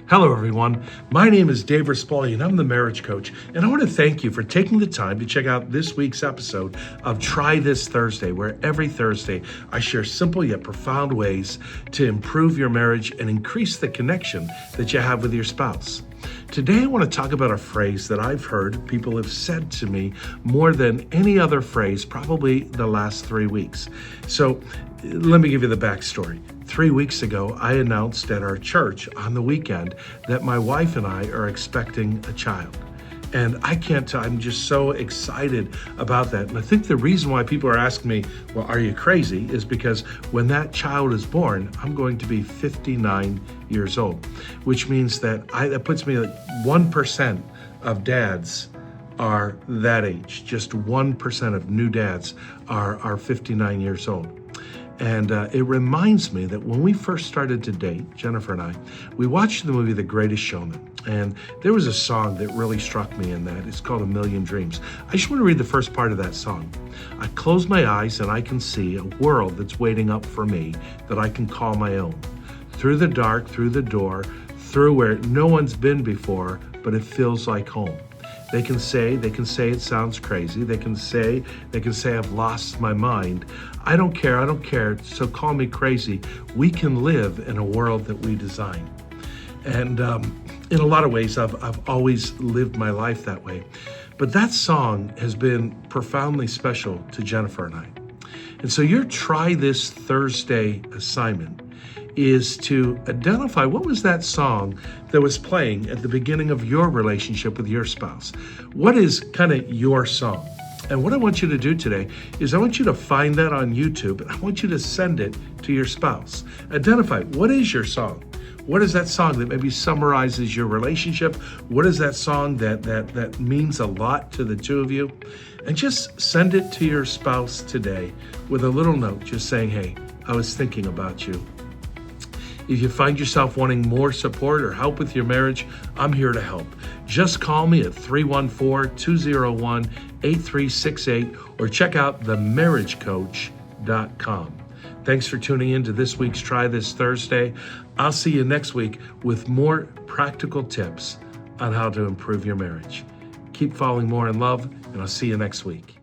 Hello, everyone. My name is David Rispoli, and I'm the marriage coach. And I want to thank you for taking the time to check out this week's episode of Try This Thursday, where every Thursday I share simple yet profound ways to improve your marriage and increase the connection that you have with your spouse. Today, I want to talk about a phrase that I've heard people have said to me more than any other phrase, probably the last 3 weeks. So let me give you the backstory. 3 weeks ago, I announced at our church on the weekend that my wife and I are expecting a child. And I can't tell, I'm just so excited about that. And I think the reason why people are asking me, well, are you crazy? Is because when that child is born, I'm going to be 59 years old, which means that puts me like 1% of dads are that age. Just 1% of new dads are 59 years old. And it reminds me that when we first started to date, Jennifer and I, we watched the movie The Greatest Showman. And there was a song that really struck me in that. It's called A Million Dreams. I just want to read the first part of that song. I close my eyes and I can see a world that's waiting up for me that I can call my own. Through the dark, through the door, through where no one's been before, but it feels like home. They can say it sounds crazy. They can say I've lost my mind. I don't care, so call me crazy. We can live in a world that we design. And in a lot of ways, I've always lived my life that way. But that song has been profoundly special to Jennifer and I. And so your Try This Thursday assignment is to identify what was that song that was playing at the beginning of your relationship with your spouse. What is kind of your song? And what I want you to do today is I want you to find that on YouTube and I want you to send it to your spouse. Identify, what is your song? What is that song that maybe summarizes your relationship? What is that song that means a lot to the two of you? And just send it to your spouse today with a little note just saying, hey, I was thinking about you. If you find yourself wanting more support or help with your marriage, I'm here to help. Just call me at 314-201-8368 or check out themarriagecoach.com. Thanks for tuning in to this week's Try This Thursday. I'll see you next week with more practical tips on how to improve your marriage. Keep falling more in love, and I'll see you next week.